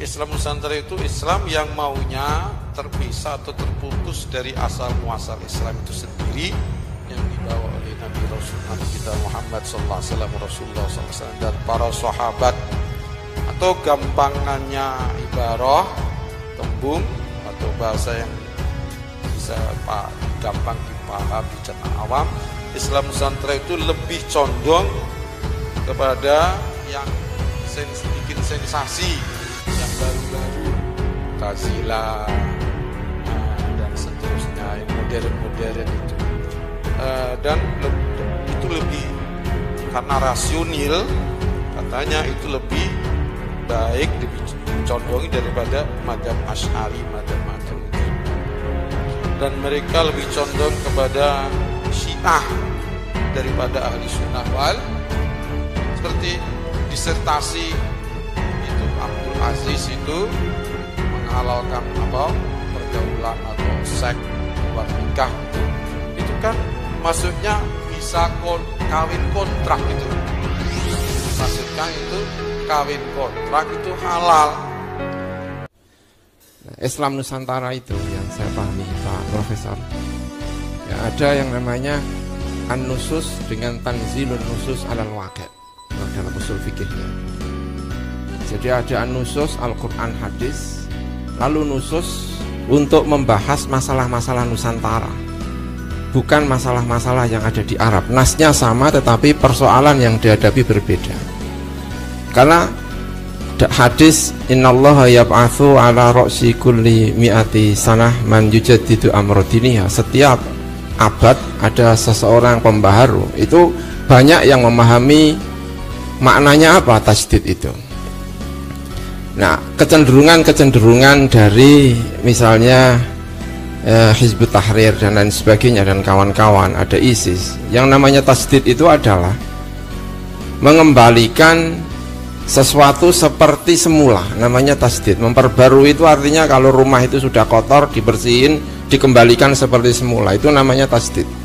Islam Nusantara itu Islam yang maunya terpisah atau terputus dari asal muasal Islam itu sendiri yang dibawa oleh Nabi kita Muhammad SAW, Rasulullah SAW dan para sahabat. Atau gampangannya ibarah, tembung atau bahasa yang bisa gampang dipahami secara awam, Islam Nusantara itu lebih condong kepada yang bikin sensasi, yang baru-baru, Mu'tazilah dan seterusnya, yang modern-modern itu. Dan itu lebih karena rasional, katanya itu lebih baik, lebih condongi daripada madzhab Asy'ari, madzhab Maturidi. Dan mereka lebih condong kepada Syiah daripada Ahli Sunnah wal. Seperti disertasi itu Abdul Aziz itu menghalalkan pergaulan atau seks luar nikah itu kan maksudnya bisa kawin kontrak itu, maksudnya itu kawin kontrak itu halal. Nah, Islam Nusantara itu yang saya pahami Pak Profesor, ya, ada yang namanya an-nusus dengan tanzilun nusus alal waqi' dalam usul fikihnya. Jadi ada an-nusus Al-Quran hadis, lalu nusus untuk membahas masalah-masalah Nusantara, bukan masalah-masalah yang ada di Arab. Nasnya sama tetapi persoalan yang dihadapi berbeda. Karena hadis innallaha yab'atsu ala ra'si kulli mi'ati sanah man yujaddidu amradiniha, setiap abad ada seseorang pembaharu. Itu banyak yang memahami maknanya apa tajdid itu. Nah, kecenderungan dari misalnya Hizbut Tahrir dan lain sebagainya dan kawan-kawan, ada ISIS, yang namanya tajdid itu adalah mengembalikan sesuatu seperti semula, namanya tajdid. Memperbarui itu artinya kalau rumah itu sudah kotor dibersihin, dikembalikan seperti semula, itu namanya tajdid.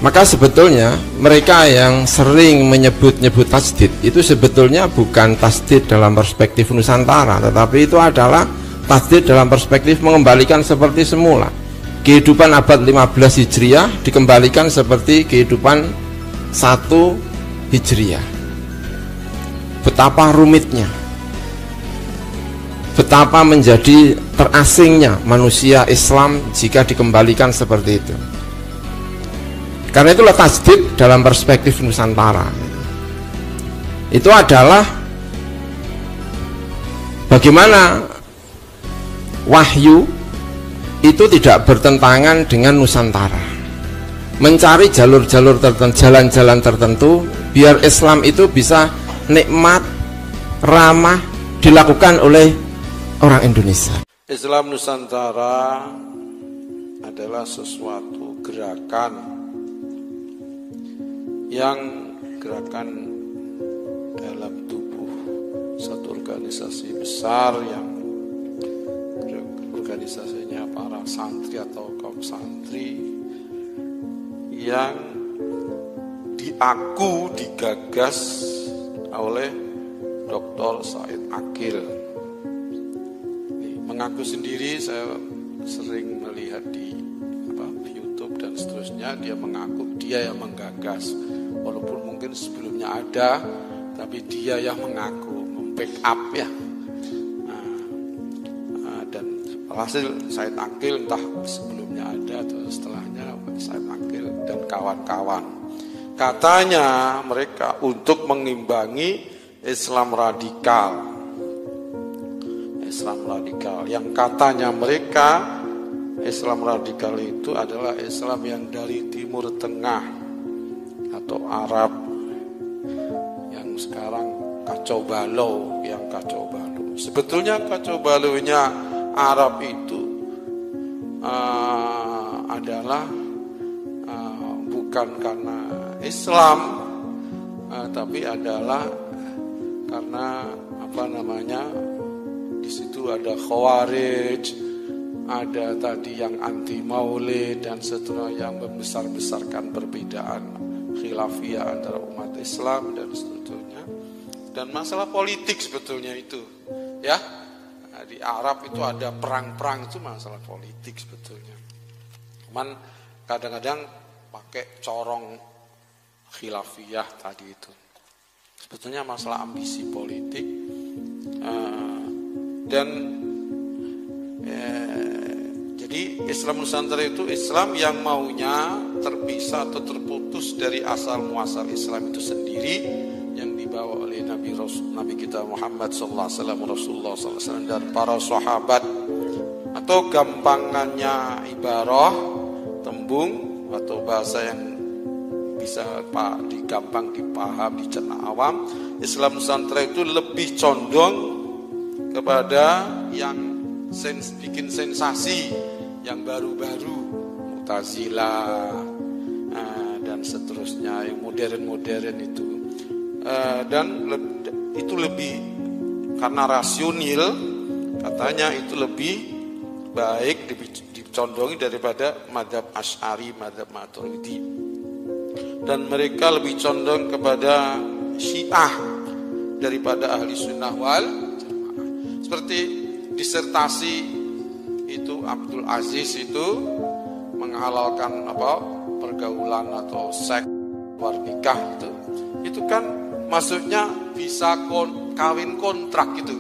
Maka sebetulnya mereka yang sering menyebut-nyebut tajdid itu sebetulnya bukan tajdid dalam perspektif Nusantara, tetapi itu adalah tajdid dalam perspektif mengembalikan seperti semula. Kehidupan abad 15 Hijriah dikembalikan seperti kehidupan 1 Hijriah. Betapa rumitnya, betapa menjadi terasingnya manusia Islam jika dikembalikan seperti itu. Karena itulah tajdid dalam perspektif Nusantara itu adalah bagaimana wahyu itu tidak bertentangan dengan Nusantara, mencari jalur-jalur tertentu, jalan-jalan tertentu biar Islam itu bisa nikmat, ramah dilakukan oleh orang Indonesia. Islam Nusantara adalah sesuatu gerakan yang gerakan dalam tubuh satu organisasi besar yang organisasinya para santri atau kaum santri yang digagas oleh Dr. Said Akil. Mengaku sendiri, saya sering melihat di YouTube dan seterusnya, dia mengaku dia yang menggagas, walaupun mungkin sebelumnya ada, tapi dia yang mengaku membackup ya. Dan hasil Said Akil entah sebelumnya ada atau setelahnya, Said Akil dan kawan-kawan katanya mereka untuk mengimbangi Islam radikal. Islam radikal yang katanya mereka Islam radikal itu adalah Islam yang dari Timur Tengah atau Arab yang sekarang kacau balau, yang kacau balau. Sebetulnya kacau balaunya Arab itu adalah bukan karena Islam, tapi adalah karena di situ ada Khawarij, ada tadi yang anti Maulid dan seterusnya, yang membesar-besarkan perbedaan khilafiyah antara umat Islam dan seterusnya, dan masalah politik sebetulnya itu. ya. Di Arab itu ada perang-perang, itu masalah politik sebetulnya. Cuman kadang-kadang pakai corong khilafiyah tadi itu. Sebetulnya masalah ambisi politik. Jadi Islam Nusantara itu Islam yang maunya terpisah atau terputus dari asal muasal Islam itu sendiri, yang dibawa oleh Nabi kita Muhammad sallallahu alaihi wasallam, Rasulullah sallallahu alaihi wasallam dan para sahabat. Atau gampangannya ibarah, tembung atau bahasa yang bisa gampang dipaham, dicerna awam, Islam Nusantara itu lebih condong kepada yang bikin sensasi, yang baru-baru, Mu'tazilah dan seterusnya, yang modern-modern itu. Dan itu lebih, karena rasional, katanya itu lebih baik, lebih dicondongi daripada madzhab Asy'ari, madzhab Maturidi. Dan mereka lebih condong kepada Syiah daripada Ahli Sunnah wal Jamaah. Seperti disertasi itu Abdul Aziz itu menghalalkan pergaulan atau seks luar nikah itu kan maksudnya bisa kawin kontrak gitu.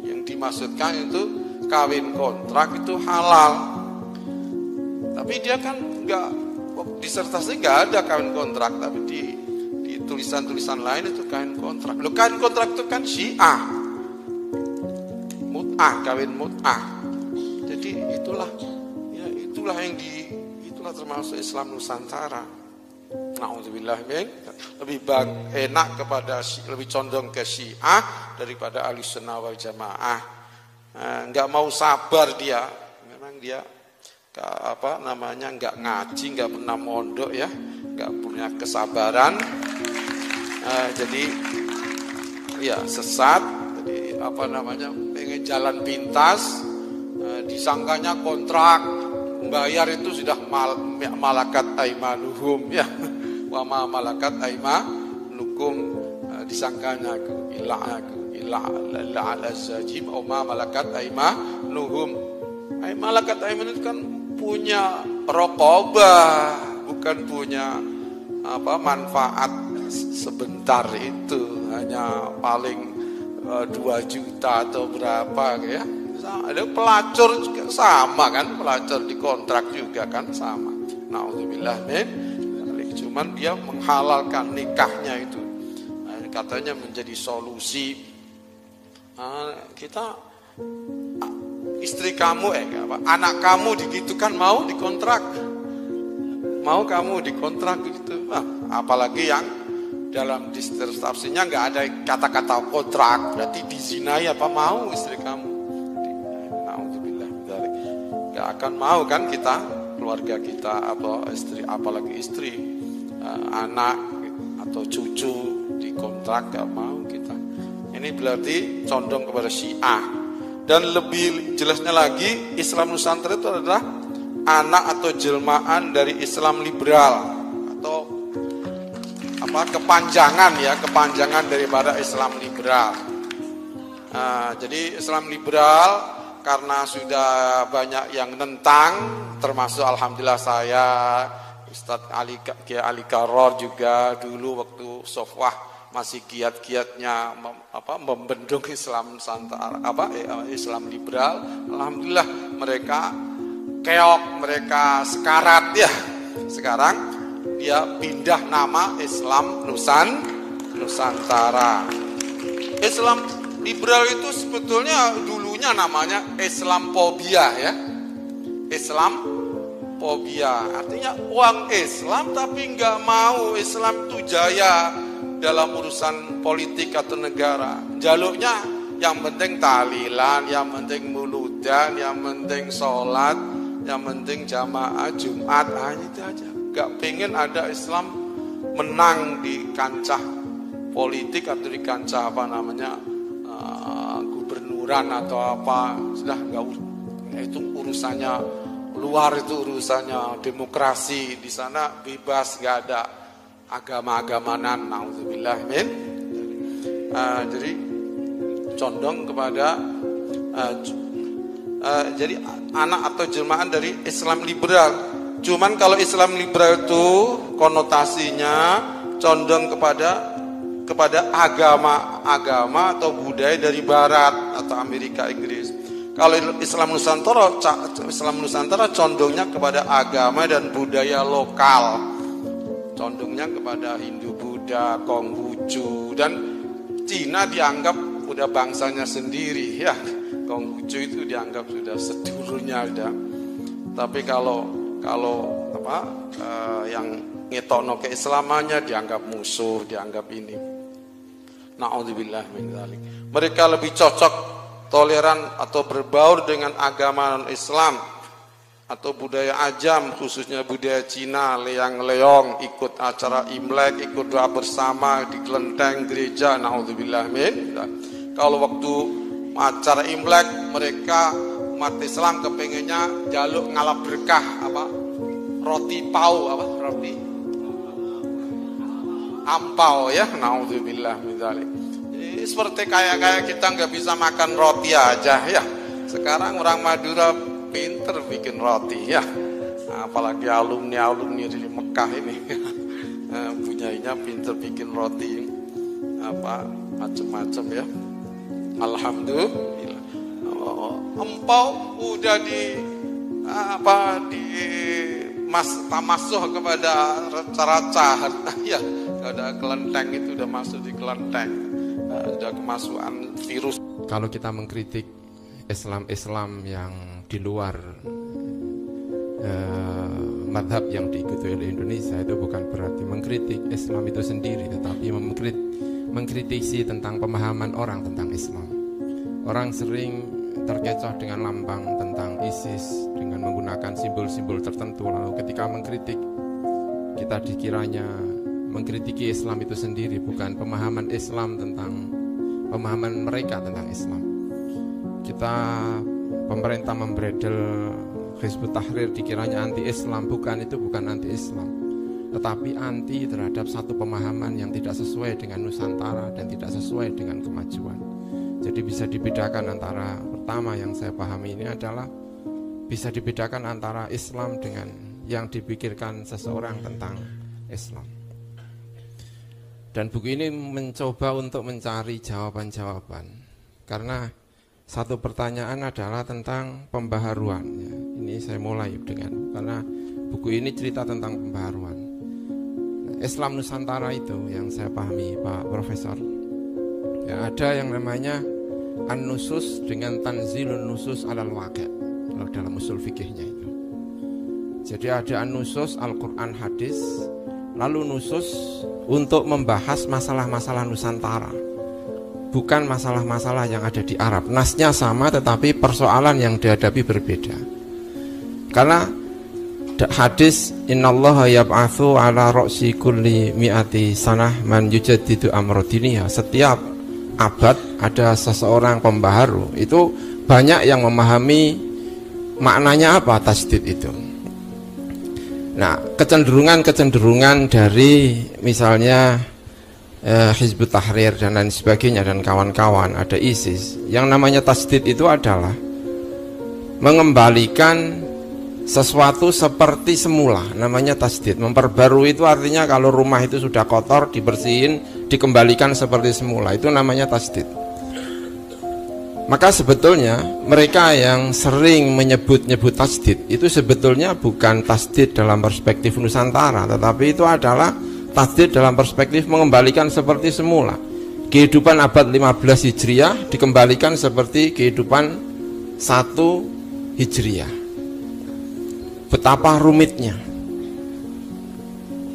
Yang dimaksudkan itu kawin kontrak itu halal. Tapi dia kan disertasi nggak ada kawin kontrak, tapi di tulisan-tulisan lain itu kawin kontrak. Loh, kawin kontrak itu kan Syiah. Mut'ah, kawin mut'ah. Jadi itulah itulah termasuk Islam Nusantara. Na'udzubillah min, lebih enak lebih condong ke Syiah daripada Ahli Sunnah wal Jamaah. Nggak mau sabar dia, memang dia nggak ngaji, nggak pernah mondok ya, nggak punya kesabaran. Jadi ya sesat. Jadi pengen jalan pintas, disangkanya kontrak, membayar itu sudah malakat aimanuhum ya, wa ma malakat aimanukum, disangkanya ila al-azajim wa ma malakat aimanuhum. Malakat aiman itu kan punya raqabah, bukan punya manfaat sebentar, itu hanya paling 2 juta atau berapa ya. Ada pelacur juga sama kan, pelacur dikontrak juga kan sama. Na'udzubillah min, cuman dia menghalalkan nikahnya itu, katanya menjadi solusi. Kita istri kamu anak kamu digitukan mau dikontrak, mau kamu dikontrak gitu. Apalagi yang dalam disertasinya nggak ada kata-kata kontrak, berarti dizinai apa mau istri kamu. Nggak akan mau kan kita, keluarga kita atau istri, apalagi istri, anak atau cucu dikontrak, nggak mau kita. Ini berarti condong kepada Syiah. Dan lebih jelasnya lagi, Islam Nusantara itu adalah anak atau jelmaan dari Islam liberal, atau kepanjangan daripada Islam liberal. Jadi Islam liberal karena sudah banyak yang nentang, termasuk alhamdulillah saya, Ustadz Kiai Ali Karor juga dulu waktu Sofwah masih giat-giatnya membendung Islam Nusantara, Islam liberal. Alhamdulillah mereka keok, mereka sekarat ya. Sekarang dia pindah nama Islam Nusantara. Islam liberal itu sebetulnya dulunya namanya Islamophobia ya. Islamophobia artinya orang Islam tapi nggak mau Islam itu jaya dalam urusan politik atau negara. Jaluknya yang penting tahlilan, yang penting muludan, yang penting sholat, yang penting jamaah Jumat, hanya itu aja. Gak pengen ada Islam menang di kancah politik atau di kancah gubernuran atau apa. Sudah gak, itu urusannya luar, itu urusannya demokrasi. Di sana bebas, gak ada agama-agamanan. Na'udzubillah min. Jadi condong kepada jadi anak atau jelmaan dari Islam liberal. Cuman kalau Islam liberal itu konotasinya condong kepada agama atau budaya dari Barat atau Amerika, Inggris. Kalau Islam Nusantara condongnya kepada agama dan budaya lokal, condongnya kepada Hindu, Buddha, Konghucu, dan Cina dianggap udah bangsanya sendiri ya. Konghucu itu dianggap sudah sedulurnya udah. Tapi kalau yang ngetokno keislamannya dianggap musuh, dianggap ini. Na'udzubillah min dzalik. Mereka lebih cocok toleran atau berbaur dengan agama non-Islam atau budaya ajam, khususnya budaya Cina, leang-leong, ikut acara Imlek, ikut doa bersama di kelenteng gereja. Na'udzubillah min. Kalau waktu acara Imlek, mereka umat Islam kepengennya jaluk ngalap berkah roti pau roti ampau ya. Na'udzubillah min dzalik. Seperti kayak kita nggak bisa makan roti aja ya. Sekarang orang Madura pinter bikin roti ya. Apalagi alumni dari Mekah ini punyainya pinter bikin roti macam-macam ya. Alhamdulillah. Empau udah tamasuh kepada raca ya. Ada kelenteng itu udah masuk di kelenteng. Ada kemasukan virus. Kalau kita mengkritik Islam yang di luar madhab yang diikuti oleh Indonesia, itu bukan berarti mengkritik Islam itu sendiri, tetapi mengkritisi tentang pemahaman orang tentang Islam. Orang sering terkecoh dengan lambang tentang ISIS dengan menggunakan simbol-simbol tertentu, lalu ketika mengkritik kita dikiranya mengkritiki Islam itu sendiri, bukan pemahaman Islam tentang pemahaman mereka tentang Islam. Pemerintah membredel Hizbut Tahrir dikiranya anti-Islam, itu bukan anti-Islam, tetapi anti terhadap satu pemahaman yang tidak sesuai dengan Nusantara dan tidak sesuai dengan kemajuan. Jadi bisa dibedakan antara, pertama yang saya pahami ini adalah bisa dibedakan antara Islam dengan yang dipikirkan seseorang tentang Islam. Dan buku ini mencoba untuk mencari jawaban-jawaban, karena satu pertanyaan adalah tentang pembaharuan ya. Ini saya mulai karena buku ini cerita tentang pembaharuan. Islam Nusantara itu yang saya pahami Pak Profesor ya, ada yang namanya an-nusus dengan tanzilun nusus alal waqi' dalam usul fikihnya itu. Jadi ada an-nusus Al-Quran hadis, lalu nusus untuk membahas masalah-masalah Nusantara, bukan masalah-masalah yang ada di Arab. Nasnya sama tetapi persoalan yang dihadapi berbeda. Karena hadis innallaha yab'atsu ala ra'si kulli mi'ati sanah man yujaddidu amra diniyah. Setiap abad ada seseorang pembaharu. Itu banyak yang memahami maknanya apa tasdid itu. Nah, kecenderungan dari misalnya Hizbut Tahrir dan lain sebagainya dan kawan-kawan, ada ISIS, yang namanya tasdid itu adalah mengembalikan sesuatu seperti semula, namanya tasdid. Memperbarui itu artinya kalau rumah itu sudah kotor, dibersihin, dikembalikan seperti semula, itu namanya tasdid. Maka sebetulnya mereka yang sering menyebut-nyebut tasdid itu sebetulnya bukan tasdid dalam perspektif Nusantara, tetapi itu adalah tasdid dalam perspektif mengembalikan seperti semula. Kehidupan abad 15 Hijriah dikembalikan seperti kehidupan 1 Hijriah. Betapa rumitnya,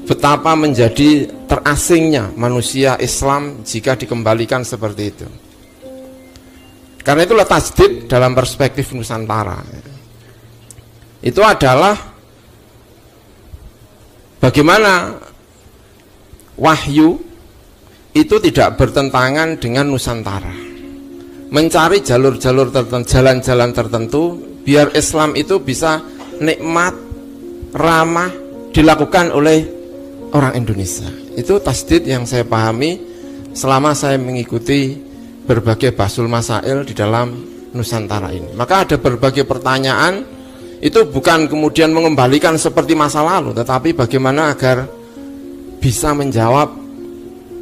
betapa menjadi terasingnya manusia Islam jika dikembalikan seperti itu. Karena itulah tasdid dalam perspektif Nusantara. Itu adalah bagaimana wahyu itu tidak bertentangan dengan Nusantara. Mencari jalur-jalur tertentu, jalan-jalan tertentu, biar Islam itu bisa nikmat, ramah, dilakukan oleh orang Indonesia. Itu tasdid yang saya pahami selama saya mengikuti berbagai basul masail di dalam Nusantara ini. Maka ada berbagai pertanyaan, itu bukan kemudian mengembalikan seperti masa lalu, tetapi bagaimana agar bisa menjawab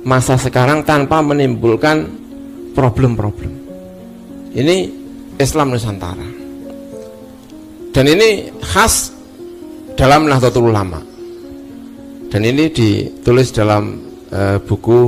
masa sekarang tanpa menimbulkan problem-problem. Ini Islam Nusantara. Dan ini khas dalam Nahdlatul Ulama. Dan ini ditulis dalam buku